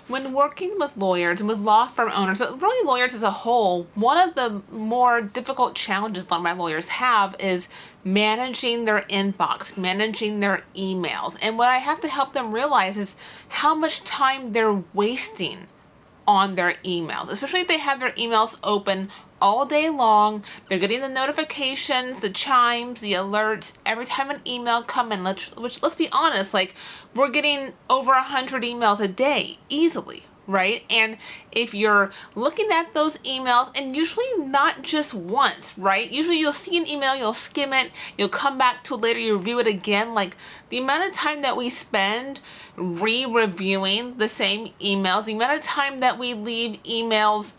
When working with lawyers and with law firm owners, but really lawyers as a whole, one of the more difficult challenges a lot of my lawyers have is managing their inbox, managing their emails. And what I have to help them realize is how much time they're wasting on their emails, especially if they have their emails open all day long. They're getting the notifications, the chimes, the alerts every time an email come in. Let's be honest, like we're getting over 100 emails a day easily, right? And if you're looking at those emails, and usually not just once, right? Usually you'll see an email, you'll skim it, you'll come back to it later, you review it again. Like the amount of time that we spend re-reviewing the same emails, the amount of time that we leave emails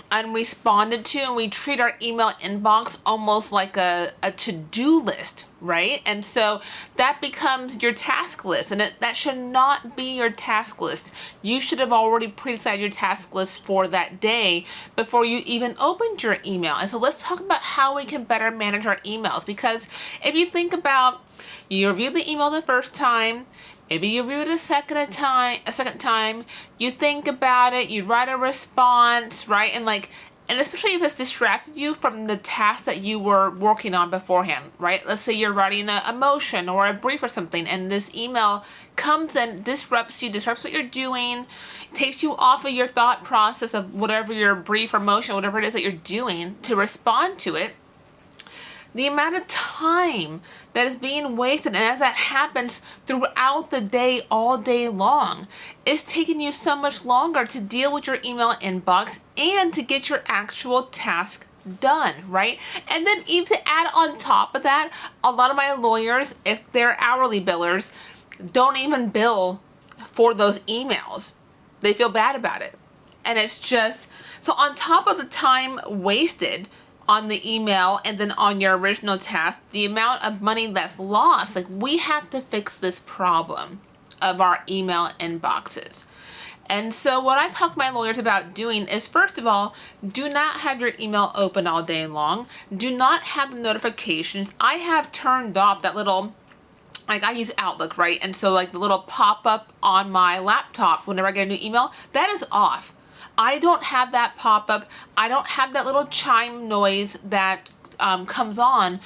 unresponded to, and we treat our email inbox almost like a to-do list, right? And so that becomes your task list, and that should not be your task list. You should have already pre-decided your task list for that day before you even opened your email. And so let's talk about how we can better manage our emails, because if you think about, you review the email the first time, maybe you review it a second time, you think about it, you write a response, right? And especially if it's distracted you from the task that you were working on beforehand, right? Let's say you're writing a motion or a brief or something, and this email comes and disrupts what you're doing, takes you off of your thought process of whatever your brief or motion, whatever it is that you're doing to respond to it. The amount of time that is being wasted, and as that happens throughout the day, all day long, it's taking you so much longer to deal with your email inbox and to get your actual task done, right? And then even to add on top of that, a lot of my lawyers, if they're hourly billers, don't even bill for those emails. They feel bad about it. And it's just, so on top of the time wasted on the email and then on your original task, the amount of money that's lost, like we have to fix this problem of our email inboxes. And so what I talk to my lawyers about doing is, first of all, do not have your email open all day long. Do not have the notifications. I have turned off that little, like I use Outlook, right? And so like the little pop-up on my laptop whenever I get a new email, that is off. I don't have that pop-up. I don't have that little chime noise that comes on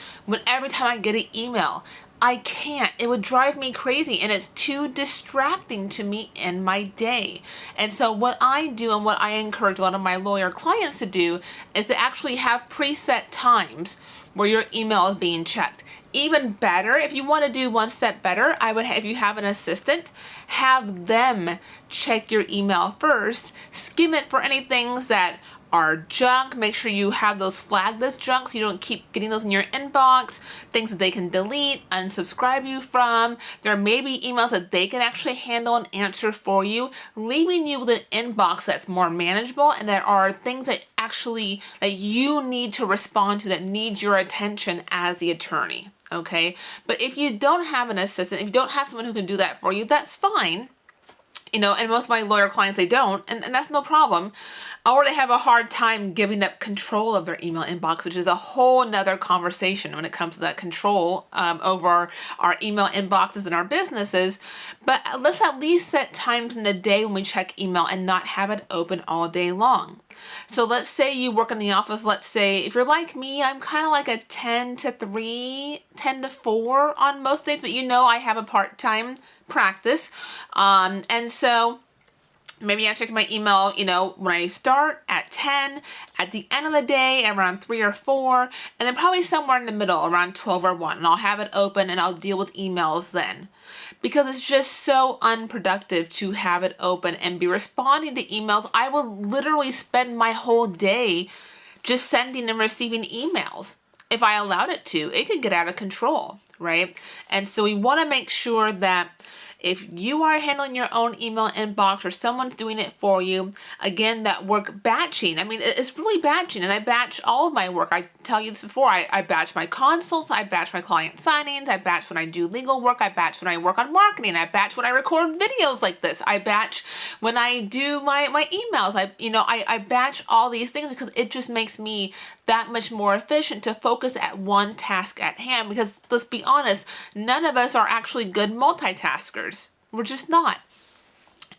every time I get an email. I can't. It would drive me crazy, and it's too distracting to me in my day. And so what I do, and what I encourage a lot of my lawyer clients to do, is to actually have preset times where your email is being checked. Even better, if you want to do one step better, I would, if you have an assistant, have them check your email first, skim it for any things that are junk. Make sure you have those flagged as junk so you don't keep getting those in your inbox, things that they can delete, unsubscribe you from. There may be emails that they can actually handle and answer for you, leaving you with an inbox that's more manageable, and that are things that actually that you need to respond to, that need your attention as the attorney. Okay, but if you don't have an assistant, if you don't have someone who can do that for you, that's fine. And most of my lawyer clients, they don't, and that's no problem. Or they have a hard time giving up control of their email inbox, which is a whole nother conversation when it comes to that control over our email inboxes and our businesses. But let's at least set times in the day when we check email and not have it open all day long. So let's say you work in the office. Let's say if you're like me, I'm kind of like a 10 to 3, 10 to 4 on most days, but I have a part-time practice. And so maybe I check my email, when I start at 10, at the end of the day, around 3 or 4, and then probably somewhere in the middle, around 12 or 1. And I'll have it open and I'll deal with emails then. Because it's just so unproductive to have it open and be responding to emails. I will literally spend my whole day just sending and receiving emails. If I allowed it to, it could get out of control, right? And so we want to make sure that if you are handling your own email inbox or someone's doing it for you, again, that work batching. I mean, it's really batching, and I batch all of my work. I tell you this before, I batch my consults, I batch my client signings, I batch when I do legal work, I batch when I work on marketing, I batch when I record videos like this, I batch when I do my emails. I batch all these things because it just makes me that much more efficient to focus at one task at hand, because let's be honest, none of us are actually good multitaskers. We're just not.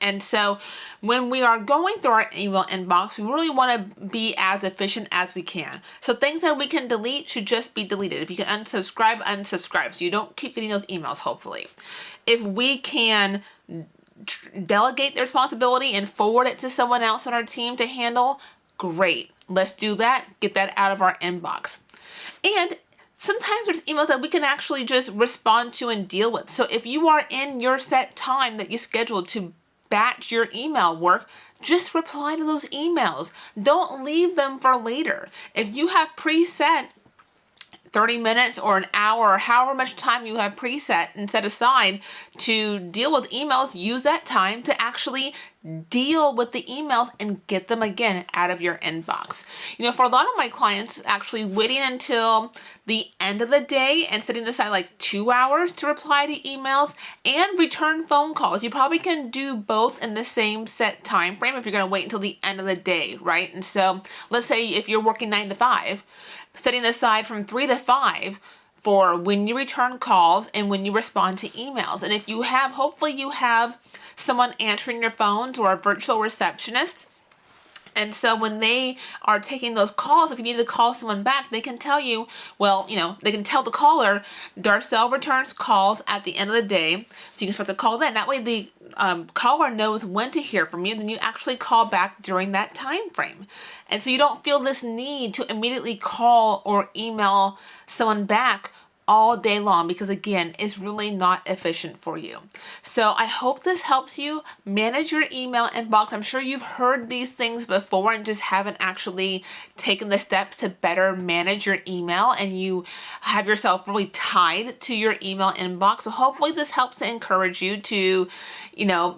And so when we are going through our email inbox, we really want to be as efficient as we can. So things that we can delete should just be deleted. If you can unsubscribe, unsubscribe, so you don't keep getting those emails, hopefully. If we can delegate the responsibility and forward it to someone else on our team to handle, great. Let's do that. Get that out of our inbox. And sometimes there's emails that we can actually just respond to and deal with. So if you are in your set time that you scheduled to batch your email work, just reply to those emails. Don't leave them for later. If you have preset 30 minutes or an hour or however much time you have preset and set aside to deal with emails, use that time to actually deal with the emails and get them again out of your inbox. For a lot of my clients, actually waiting until the end of the day and setting aside like 2 hours to reply to emails and return phone calls. You probably can do both in the same set time frame if you're going to wait until the end of the day, right? And so let's say if you're working 9 to 5, setting aside from 3 to 5 for when you return calls and when you respond to emails. And if you have, hopefully you have someone answering your phones or a virtual receptionist. And so when they are taking those calls, if you need to call someone back, they can tell you, they can tell the caller, Darcel returns calls at the end of the day, so you can start to call then. That way the caller knows when to hear from you, then you actually call back during that time frame. And so you don't feel this need to immediately call or email someone back all day long, because again, it's really not efficient for you. So I hope this helps you manage your email inbox. I'm sure you've heard these things before and just haven't actually taken the steps to better manage your email, and you have yourself really tied to your email inbox. So hopefully this helps to encourage you to,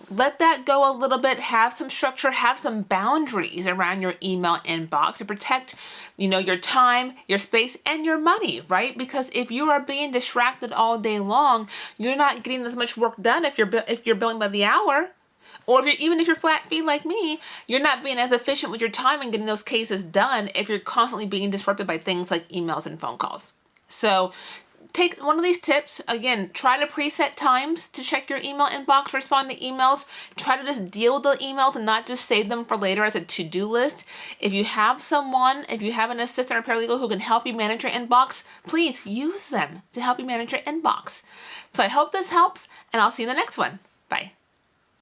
let that go a little bit, have some structure, have some boundaries around your email inbox to protect, your time, your space, and your money, right? Because if you are being distracted all day long, you're not getting as much work done if you're billing by the hour. Or if you're flat fee like me, you're not being as efficient with your time and getting those cases done if you're constantly being disrupted by things like emails and phone calls. So take one of these tips. Again, try to preset times to check your email inbox, respond to emails. Try to just deal with the emails and not just save them for later as a to-do list. If you have an assistant or paralegal who can help you manage your inbox, please use them to help you manage your inbox. So I hope this helps, and I'll see you in the next one. Bye.